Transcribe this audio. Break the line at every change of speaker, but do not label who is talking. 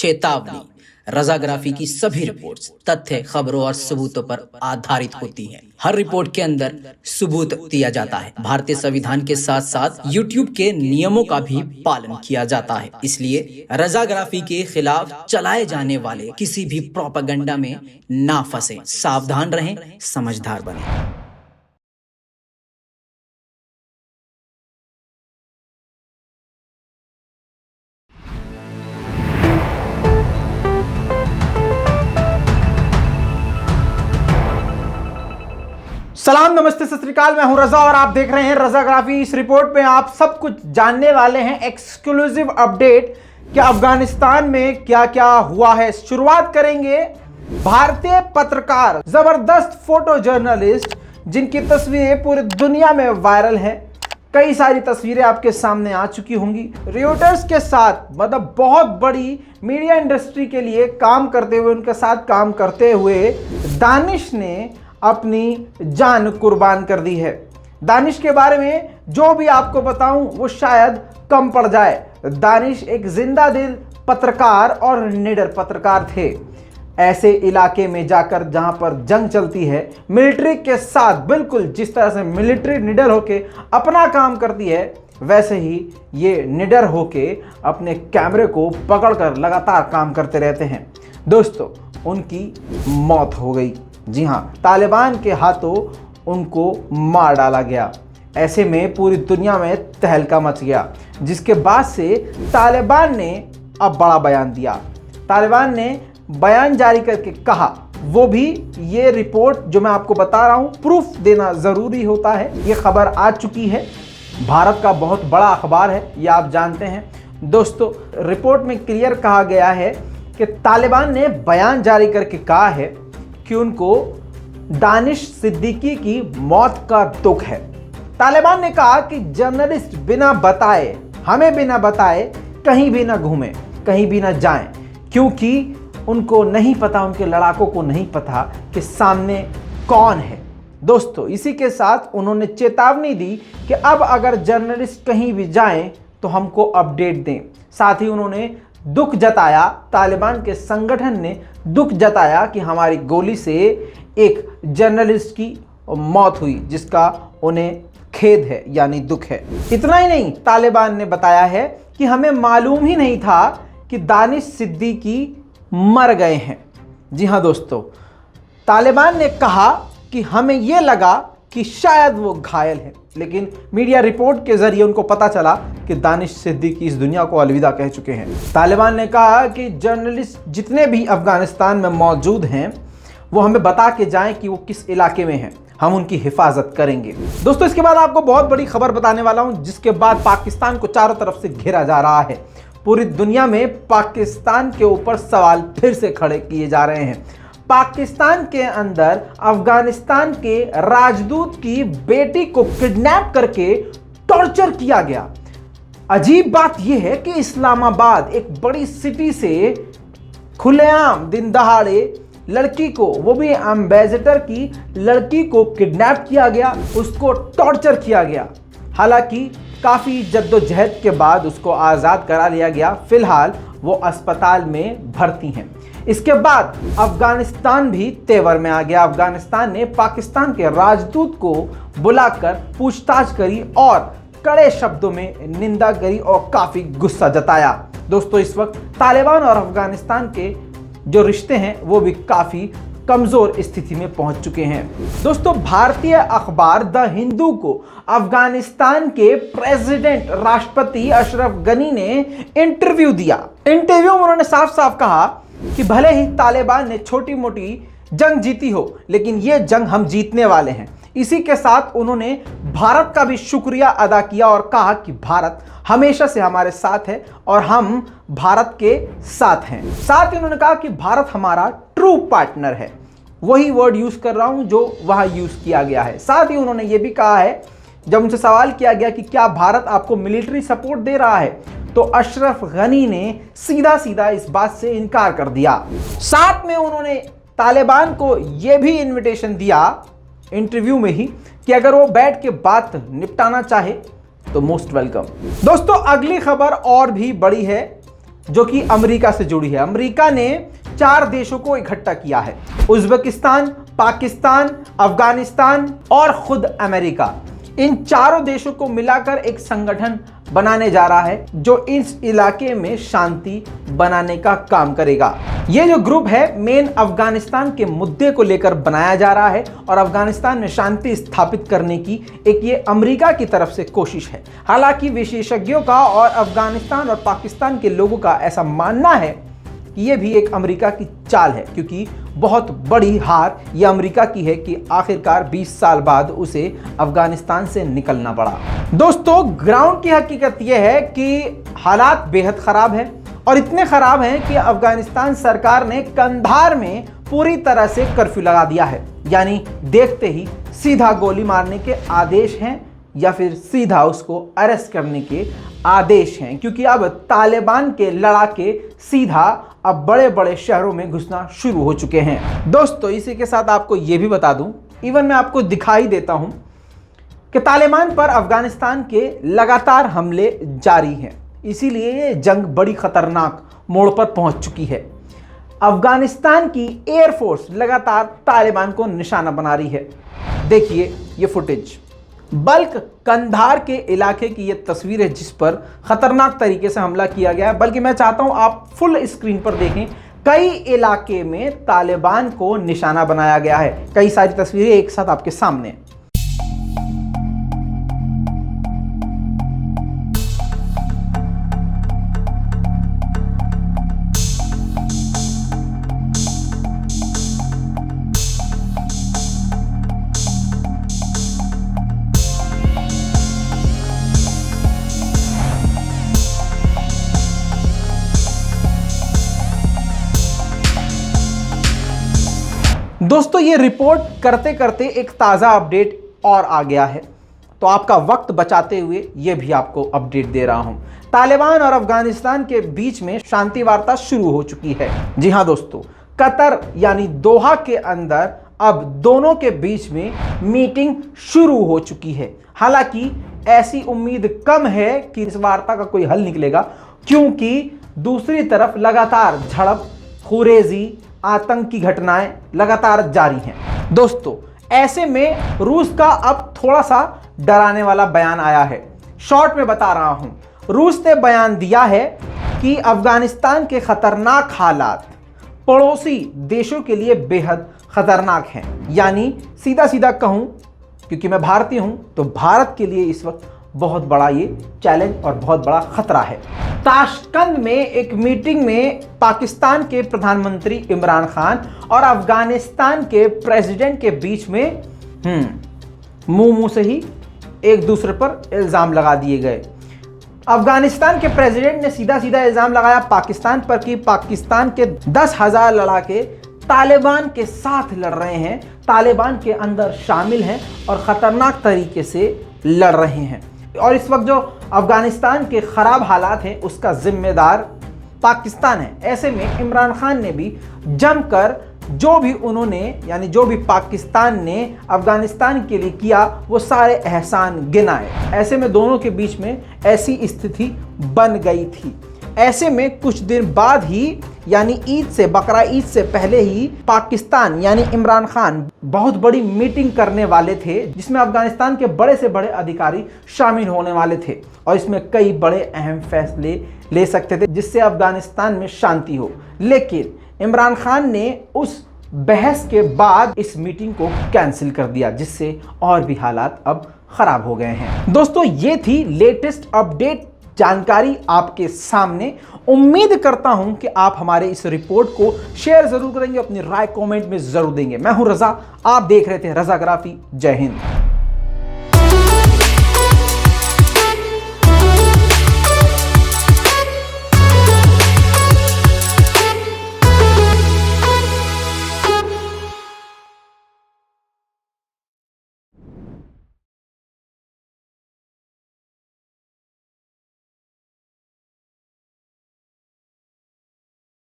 चेतावनी, रजाग्राफी की सभी रिपोर्ट्स तथ्य, खबरों और सबूतों पर आधारित होती हैं। हर रिपोर्ट के अंदर सबूत दिया जाता है। भारतीय संविधान के साथ साथ यूट्यूब के नियमों का भी पालन किया जाता है। इसलिए रजाग्राफी के खिलाफ चलाए जाने वाले किसी भी प्रोपेगेंडा में ना फंसे। सावधान रहें, समझदार बनें।
सलाम, नमस्ते, सत श्री अकाल। मैं हूं रजा और आप देख रहे हैं रजाग्राफी। इस रिपोर्ट में आप सब कुछ जानने वाले हैं, एक्सक्लूसिव अपडेट कि अफगानिस्तान में क्या क्या हुआ है। शुरुआत करेंगे भारतीय पत्रकार, जबरदस्त फोटो जर्नलिस्ट जिनकी तस्वीरें पूरी दुनिया में वायरल हैं। कई सारी तस्वीरें आपके सामने आ चुकी होंगी। रॉयटर्स के साथ, मतलब बहुत बड़ी मीडिया इंडस्ट्री के लिए काम करते हुए, उनके साथ काम करते हुए दानिश ने अपनी जान कुर्बान कर दी है। दानिश के बारे में जो भी आपको बताऊं वो शायद कम पड़ जाए। दानिश एक जिंदा दिल पत्रकार और निडर पत्रकार थे। ऐसे इलाके में जाकर जहां पर जंग चलती है, मिलिट्री के साथ बिल्कुल जिस तरह से मिलिट्री निडर होके अपना काम करती है, वैसे ही ये निडर होके अपने कैमरे को पकड़कर लगातार काम करते रहते हैं। दोस्तों, उनकी मौत हो गई। जी हाँ, तालिबान के हाथों उनको मार डाला गया। ऐसे में पूरी दुनिया में तहलका मच गया, जिसके बाद से तालिबान ने अब बड़ा बयान दिया। तालिबान ने बयान जारी करके कहा, वो भी ये रिपोर्ट जो मैं आपको बता रहा हूँ, प्रूफ देना ज़रूरी होता है। ये खबर आ चुकी है, भारत का बहुत बड़ा अखबार है, ये आप जानते हैं। दोस्तों, रिपोर्ट में क्लियर कहा गया है कि तालिबान ने बयान जारी करके कहा है कि उनको दानिश सिद्दीकी की मौत का दुख है। तालिबान ने कहा कि जर्नलिस्ट बिना बताए, हमें बिना बताए कहीं भी ना घूमें, कहीं भी ना जाएं, क्योंकि उनको नहीं पता, उनके लड़ाकों को नहीं पता कि सामने कौन है। दोस्तों, इसी के साथ उन्होंने चेतावनी दी कि अब अगर जर्नलिस्ट कहीं भी जाएं तो हमको अपडेट दें। साथ ही उन्होंने दुख जताया, तालिबान के संगठन ने दुख जताया कि हमारी गोली से एक जर्नलिस्ट की मौत हुई, जिसका उन्हें खेद है, यानी दुख है। इतना ही नहीं, तालिबान ने बताया है कि हमें मालूम ही नहीं था कि दानिश सिद्दीकी मर गए हैं। जी हाँ दोस्तों, तालिबान ने कहा कि हमें यह लगा कि शायद वो घायल है, लेकिन मीडिया रिपोर्ट के जरिए उनको पता चला कि दानिश सिद्दीकी इस दुनिया को अलविदा कह चुके हैं। तालिबान ने कहा कि जर्नलिस्ट जितने भी अफगानिस्तान में मौजूद हैं वो हमें बता के जाएं कि वो किस इलाके में हैं, हम उनकी हिफाजत करेंगे। दोस्तों, इसके बाद आपको बहुत बड़ी खबर बताने वाला हूं, जिसके बाद पाकिस्तान को चारों तरफ से घेरा जा रहा है। पूरी दुनिया में पाकिस्तान के ऊपर सवाल फिर से खड़े किए जा रहे हैं। पाकिस्तान के अंदर अफगानिस्तान के राजदूत की बेटी को किडनैप करके टॉर्चर किया गया। अजीब बात यह है कि इस्लामाबाद, एक बड़ी सिटी से खुलेआम दिन दहाड़े लड़की को, वो भी एम्बेसडर की लड़की को किडनैप किया गया, उसको टॉर्चर किया गया। हालांकि काफ़ी जद्दोजहद के बाद उसको आज़ाद करा लिया गया। फिलहाल वो अस्पताल में भर्ती हैं। इसके बाद अफगानिस्तान भी तेवर में आ गया। अफगानिस्तान ने पाकिस्तान के राजदूत को बुलाकर पूछताछ करी और कड़े शब्दों में निंदा करी और काफ़ी गुस्सा जताया। दोस्तों, इस वक्त तालिबान और अफगानिस्तान के जो रिश्ते हैं वो भी काफ़ी कमज़ोर स्थिति में पहुंच चुके हैं। दोस्तों, भारतीय अखबार द हिंदू को अफगानिस्तान के प्रेसिडेंट, राष्ट्रपति अशरफ गनी ने इंटरव्यू दिया। इंटरव्यू में उन्होंने साफ साफ कहा कि भले ही तालिबान ने छोटी मोटी जंग जीती हो, लेकिन ये जंग हम जीतने वाले हैं। इसी के साथ उन्होंने भारत का भी शुक्रिया अदा किया और कहा कि भारत हमेशा से हमारे साथ है और हम भारत के साथ हैं। साथ ही उन्होंने कहा कि भारत हमारा ट्रू पार्टनर है। वही वर्ड यूज कर रहा हूं जो वहां यूज किया गया है। साथ ही उन्होंने ये भी कहा है, जब उनसे सवाल किया गया कि क्या भारत आपको मिलिट्री सपोर्ट दे रहा है, तो अशरफ गनी ने सीधा सीधा इस बात से इनकार कर दिया। साथ में उन्होंने तालिबान को यह भी इन्विटेशन दिया इंटरव्यू में ही कि अगर वो बैठ के बात निपटाना चाहे तो मोस्ट वेलकम। दोस्तों, अगली खबर और भी बड़ी है। जो कि अमेरिका से जुड़ी है। अमेरिका ने 4 देशों को इकट्ठा किया है, उज्बेकिस्तान, पाकिस्तान, अफगानिस्तान और खुद अमेरिका। इन चारों देशों को मिलाकर एक संगठन बनाने जा रहा है जो इस इलाके में शांति बनाने का काम करेगा। ये जो ग्रुप है मेन अफगानिस्तान के मुद्दे को लेकर बनाया जा रहा है और अफगानिस्तान में शांति स्थापित करने की एक ये अमेरिका की तरफ से कोशिश है। हालांकि विशेषज्ञों का और अफगानिस्तान और पाकिस्तान के लोगों का ऐसा मानना है कि ये भी एक अमेरिका की चाल है, क्योंकि बहुत बड़ी हार ये अमेरिका की है कि आखिरकार 20 साल बाद उसे अफगानिस्तान से निकलना पड़ा। दोस्तों, ग्राउंड की हकीकत यह है कि हालात बेहद खराब हैं और इतने खराब हैं कि अफगानिस्तान सरकार ने कंधार में पूरी तरह से कर्फ्यू लगा दिया है। यानी देखते ही सीधा गोली मारने के आदेश हैं या फिर सीधा उसको अरेस्ट करने के आदेश हैं, क्योंकि अब तालिबान के लड़ाके सीधा अब बड़े बड़े शहरों में घुसना शुरू हो चुके हैं। दोस्तों, इसी के साथ आपको यह भी बता दूं, इवन मैं आपको दिखाई देता हूं कि तालिबान पर अफगानिस्तान के लगातार हमले जारी हैं। इसीलिए ये जंग बड़ी खतरनाक मोड़ पर पहुंच चुकी है। अफगानिस्तान की एयरफोर्स लगातार तालिबान को निशाना बना रही है। देखिए ये फुटेज, बल्क कंधार के इलाके की ये तस्वीर है जिस पर खतरनाक तरीके से हमला किया गया है। बल्कि मैं चाहता हूं आप फुल स्क्रीन पर देखें, कई इलाके में तालिबान को निशाना बनाया गया है। कई सारी तस्वीरें एक साथ आपके सामने। दोस्तों, ये रिपोर्ट करते करते एक ताज़ा अपडेट और आ गया है, तो आपका वक्त बचाते हुए ये भी आपको अपडेट दे रहा हूं। तालिबान और अफगानिस्तान के बीच में शांति वार्ता शुरू हो चुकी है। जी हां दोस्तों, कतर यानी दोहा के अंदर अब दोनों के बीच में मीटिंग शुरू हो चुकी है। हालांकि ऐसी उम्मीद कम है कि इस वार्ता का कोई हल निकलेगा, क्योंकि दूसरी तरफ लगातार झड़प, खुरेजी, आतंकी घटनाएं लगातार जारी हैं। दोस्तों, ऐसे में रूस का अब थोड़ा सा डराने वाला बयान आया है। शॉर्ट में बता रहा हूं, रूस ने बयान दिया है कि अफगानिस्तान के खतरनाक हालात पड़ोसी देशों के लिए बेहद खतरनाक हैं। यानी सीधा सीधा कहूं, क्योंकि मैं भारतीय हूं, तो भारत के लिए इस वक्त बहुत बड़ा ये चैलेंज और बहुत बड़ा खतरा है। ताशकंद में एक मीटिंग में पाकिस्तान के प्रधानमंत्री इमरान खान और अफगानिस्तान के प्रेसिडेंट के बीच में मुंह से ही एक दूसरे पर इल्जाम लगा दिए गए। अफगानिस्तान के प्रेसिडेंट ने सीधा सीधा इल्जाम लगाया पाकिस्तान पर कि पाकिस्तान के 10,000 लड़ाके तालिबान के साथ लड़ रहे हैं, तालिबान के अंदर शामिल हैं और खतरनाक तरीके से लड़ रहे हैं। और इस वक्त जो अफगानिस्तान के खराब हालात हैं उसका जिम्मेदार पाकिस्तान है। ऐसे में इमरान खान ने भी जमकर जो भी पाकिस्तान ने अफगानिस्तान के लिए किया वो सारे एहसान गिनाए। ऐसे में दोनों के बीच में ऐसी स्थिति बन गई थी। ऐसे में कुछ दिन बाद ही यानी बकरा ईद से पहले ही पाकिस्तान यानी इमरान खान बहुत बड़ी मीटिंग करने वाले थे, जिसमें अफगानिस्तान के बड़े से बड़े अधिकारी शामिल होने वाले थे और इसमें कई बड़े अहम फैसले ले सकते थे जिससे अफगानिस्तान में शांति हो। लेकिन इमरान खान ने उस बहस के बाद इस मीटिंग को कैंसिल कर दिया, जिससे और भी हालात अब खराब हो गए हैं। दोस्तों, ये थी लेटेस्ट अपडेट जानकारी आपके सामने। उम्मीद करता हूं कि आप हमारे इस रिपोर्ट को शेयर जरूर करेंगे, अपनी राय कमेंट में जरूर देंगे। मैं हूं रजा, आप देख रहे थे रजाग्राफी। जय हिंद।